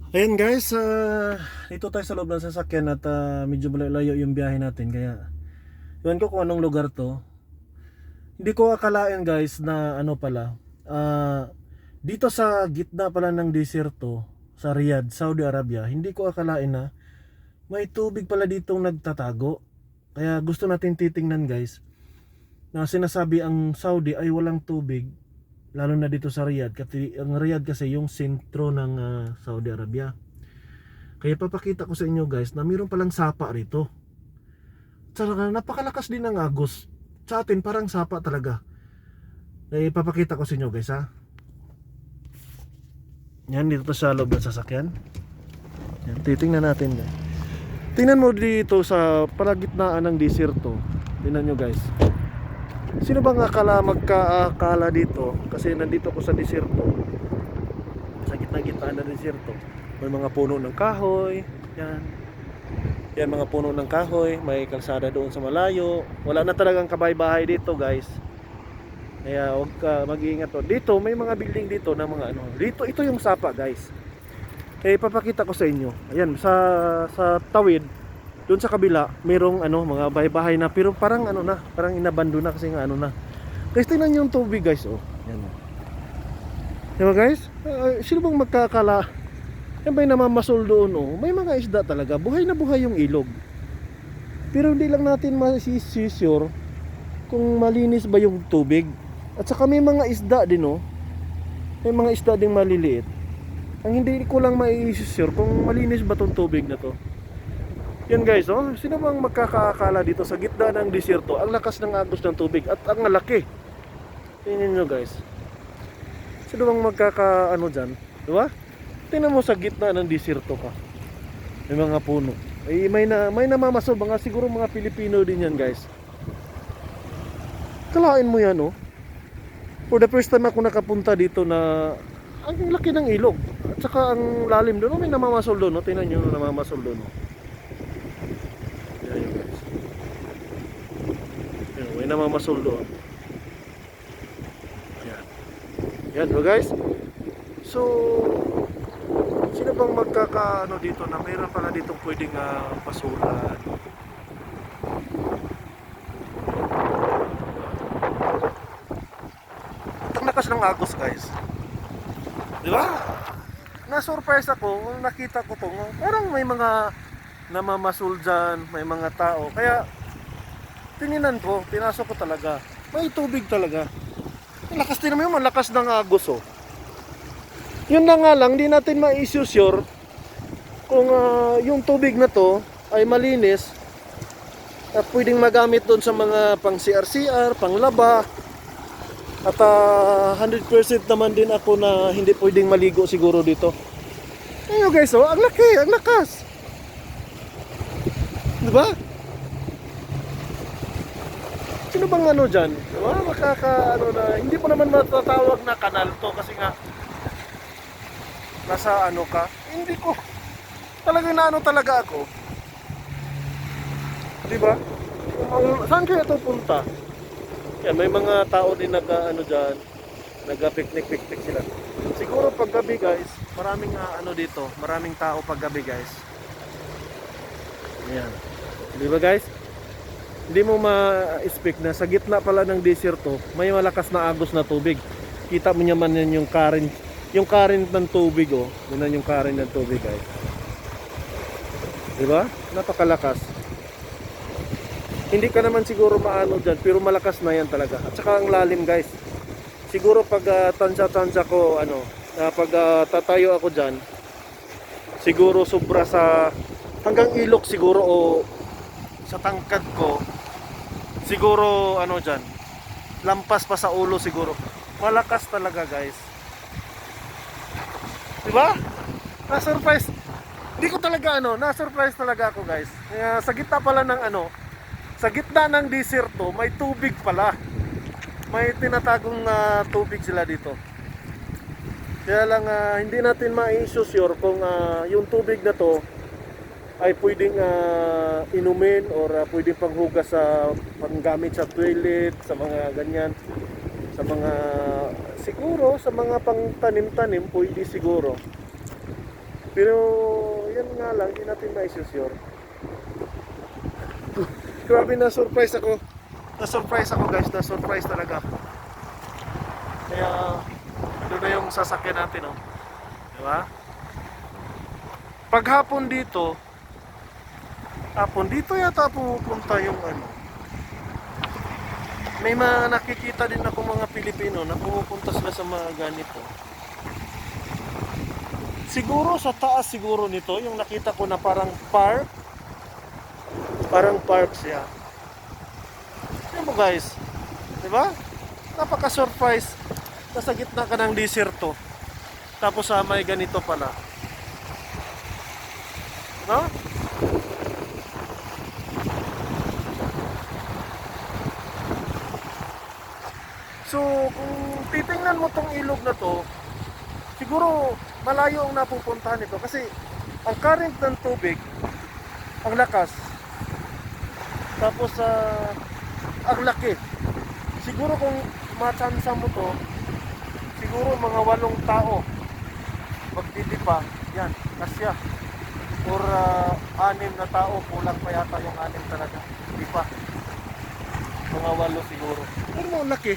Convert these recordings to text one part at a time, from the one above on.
Ayan guys, dito tayo sa loob ng sasakyan at medyo malayo yung biyahe natin. Kaya yun ko kung anong lugar to. Hindi ko akalain guys na ano pala, dito sa gitna pala ng disyerto sa Riyadh, Saudi Arabia. Hindi ko akalain na may tubig pala ditong nagtatago. Kaya gusto natin titingnan guys, na sinasabi ang Saudi ay walang tubig, lalo na dito sa Riyadh. Kasi ang Riyadh kasi yung sentro ng Saudi Arabia. Kaya papakita ko sa inyo guys na mayroon palang sapa rito. Talaga napakalakas din ng agos. Sa atin parang sapa talaga. Eh papakita ko sa inyo guys ha. Yan, dito to sa loob ng sasakyan. Yan, titingnan natin guys. Tingnan mo dito sa palagitnaan ng disyerto. Tingnan nyo guys. Sino bang magkaakala dito? Kasi nandito ko sa disyerto. Sa gitna-gitna ng disyerto. May mga puno ng kahoy. Yan. Yan mga puno ng kahoy. May kalsada doon sa malayo. Wala na talagang kabay-bahay dito guys. Kaya huwag ka mag-iingat to. Dito may mga building dito na mga ano. Dito ito yung sapa guys. Eh papakita ko sa inyo. Ayan sa tawid doon sa kabila, mayroong ano mga bahay-bahay na pero parang ano na, parang inabandon na kasi nga ano na. Guys, tingnan niyo yung tubig guys, oh. Yan. Diba guys? Sino bang magkakala? Yan ba yung namamasol doon, oh? May mga isda talaga. Buhay na buhay yung ilog. Pero hindi lang natin masisure kung malinis ba yung tubig. At saka may mga isda din, oh. May mga isda ding maliliit. Ang hindi ko lang mai-sure kung malinis ba tong tubig na to. Yan guys, oh. Sino bang magkakaakala dito sa gitna ng disyerto? Ang lakas ng agos ng tubig at ang laki. Tingnan nyo guys. Sino bang magkakaano dyan? Diba? Tingnan mo sa gitna ng disyerto ka. May mga puno. May namamaso, mga siguro mga Pilipino din yan guys. Kalain mo yan, oh. For the first time ako nakapunta dito na ang laki ng ilog. At saka ang lalim doon, oh, may namamasol doon, oh. Tingnan nyo namamasol doon, oh. Yan guys. Yan, may namamasol doon. Yan. Yan, oh guys. So, sino bang magkakaano dito na mayroon pala ditong pwedeng pasulan? Ang lakas ng agos guys. Di ba? Na-surprise ako nung nakita ko to. Parang may mga namamasul dyan, may mga tao. Kaya tininan ko, pinasok ko talaga. May tubig talaga. Ang lakas din naman yun, malakas ng agos oh. Yun na nga lang, di natin ma-sure kung yung tubig na to ay malinis at pwedeng magamit doon sa mga pang CR-CR, pang laba. At 100% naman din ako na hindi pwedeng maligo siguro dito. Ayun guys, oh, ang laki, ang lakas. Diba? Sino bang ano dyan? Diba? Ano na, hindi pa naman matatawag na kanal to kasi nga nasa ano ka? Hindi ko. Talagang naano talaga ako. Diba? Saan kaya ito punta? Yan, may mga tao din ano dyan, nagka-picnic sila. Siguro pag gabi guys, maraming ano dito, maraming tao pag gabi guys. Ayan. Di ba guys? Hindi mo ma-expect na sa gitna pala ng disyerto, may malakas na agos na tubig. Kita mo naman yan yung current ng tubig oh. Yun yung current ng tubig guys. Di ba? Napakalakas. Hindi ka naman siguro maano dyan, pero malakas na yan talaga. At saka ang lalim guys. Siguro pag tansya ko, pag tatayo ako dyan, siguro sobra sa hanggang ilok siguro o sa tangkad ko, siguro ano dyan, lampas pa sa ulo siguro. Malakas talaga guys. Diba? Na-surprise. Hindi ko talaga na-surprise talaga ako guys. Sa gitna pala ng sa gitna ng disyerto, may tubig pala. May tinatagong tubig sila dito. Kaya lang hindi natin ma-sure kung yung tubig na to ay pwedeng inumin or pwedeng panghugas sa panggamit sa toilet, sa mga ganyan. Sa mga siguro sa mga pangtanim-tanim pwede siguro. Pero yan nga lang, hindi natin ma-sure. Grabe, na-surprise ako. Na-surprise ako guys, na-surprise talaga. Kaya doon na yung sasakyan natin, oh. Di ba? Paghapon dito yata pumupunta yung ano. May mga nakikita din ako mga Pilipino na pumupunta sila sa mga ganito. Siguro sa taas siguro nito, yung nakita ko na parang park. Parang park siya. Yan mo guys. Diba? Napaka-surprise. Nasa gitna ka ng diserto. Tapos may ganito pala. No? So, kung titingnan mo tong ilog na to, siguro malayo ang napupuntahan nito kasi ang current ng tubig, ang lakas, tapos ang laki. Siguro kung matsansa mo to, siguro mga 8 tao magtitipa, yan, kasya. Or 6 na tao, kulang pa yata yung 6 talaga. Hindi pa. Mga 8 siguro. Pero mo, laki.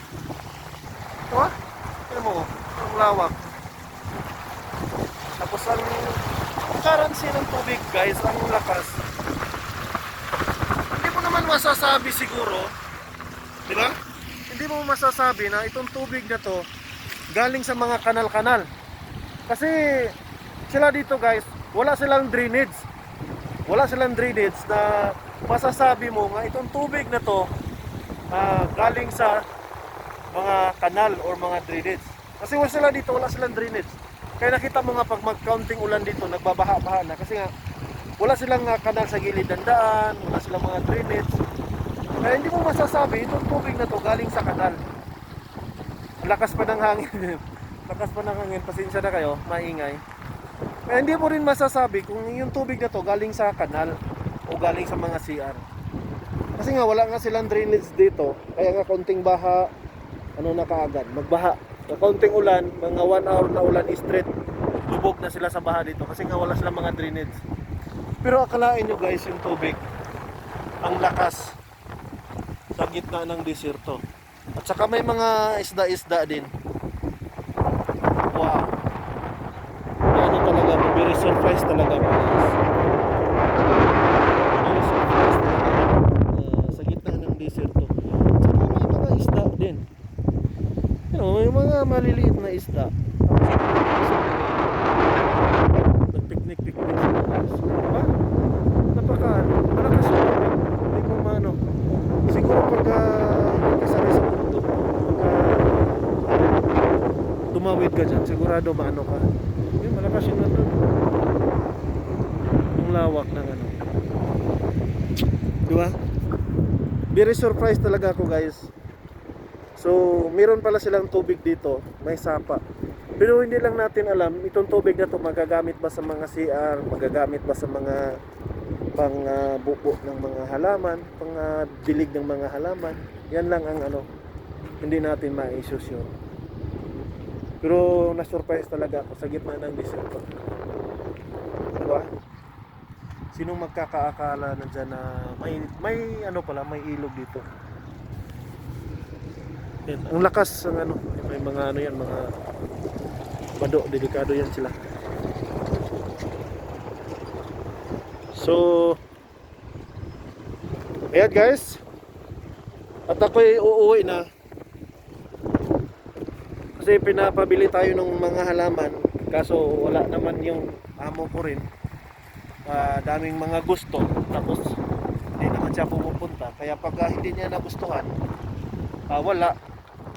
Ito ha? Ano mo, ang lawak. Tapos ang currency ng tubig guys, ang lakas. Hindi mo naman masasabi siguro, di ba? Hindi mo masasabi na itong tubig na to galing sa mga kanal-kanal. Kasi sila dito guys, wala silang drainage. Wala silang drainage na masasabi mo nga itong tubig na to galing sa mga kanal or mga drainage. Kasi wala sila dito, wala silang drainage. Kaya nakita mo nga pag mag-counting ulan dito, nagbabaha-baha na. Kasi nga, wala silang kanal sa gilid ng daan, wala silang mga drainage. Kaya hindi mo masasabi, itong tubig na to galing sa kanal. Ang lakas pa ng hangin. Lakas pa ng hangin, pasensya na kayo, maingay. Kaya hindi mo rin masasabi kung yung tubig na to galing sa kanal o galing sa mga CR. Kasi nga, wala nga silang drainage dito. Kaya nga, konting baha, na kaagad, magbaha. Sa konting ulan, mga 1 hour na ulan straight, lubog na sila sa baha dito kasi nga wala silang mga drainage. Pero akalain nyo guys, yung tubig, ang lakas sa gitna ng disyerto. At saka may mga isda-isda din. Wow. Ano talaga, very surprise talaga guys. Very surprise talaga sa gitna ng disyerto. At saka may mga isda din. May mga maliliit na isda. Nagpiknik-piknik sila guys. Diba? Malakas yung tubig. Hindi mo maano. Siguro pagka hindi ka sanay sa mundo, tumawid ka dyan, sigurado maano ka. Malakas yung nandun. Yung lawak ng ano. Diba? Very surprised talaga ako guys. So, meron pala silang tubig dito, may sapa. Pero hindi lang natin alam, itong tubig na to magagamit ba sa mga CR, magagamit ba sa mga pang buko ng mga halaman, pang dilig ng mga halaman. Yan lang ang ano, hindi natin ma-issues yun. Pero na-surprise talaga ako sa gitna ng disyerto. Diba? Sinong magkakaakala na dyan na may ano pala, may ilog dito. Yan, ang lakas ng ano, may mga ano yan, mga bado, delikado yan sila. So, ayan guys. At ako'y uuwi na. Kasi pinapabili tayo ng mga halaman. Kaso wala naman yung amo ko rin. Daming mga gusto. Tapos hindi naman siya pumupunta. Kaya pag hindi niya nagustuhan,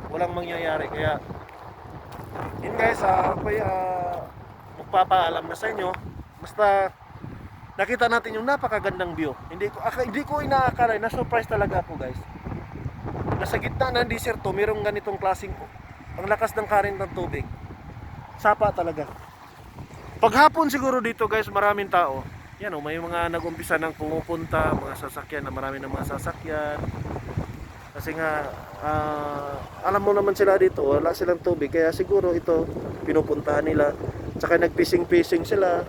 walang mangyayari. Kaya yun guys, ako'y magpapaalam na sa inyo. Basta nakita natin yung napakagandang view. Hindi ko inaakala, na-surprise talaga ako guys. Nasa gitna ng disyerto, mayroong ganitong klaseng ang lakas ng current ng tubig. Sapa talaga. Paghapon siguro dito guys, maraming tao. Yan may mga nag-umpisa ng pumupunta, mga sasakyan, na marami ng mga sasakyan. Kasi nga alam mo naman sila dito, wala silang tubig, kaya siguro ito pinupuntahan nila. Tsaka nag-fishing sila.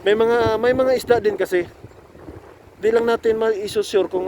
May mga isda din kasi. Di lang natin ma-sure kung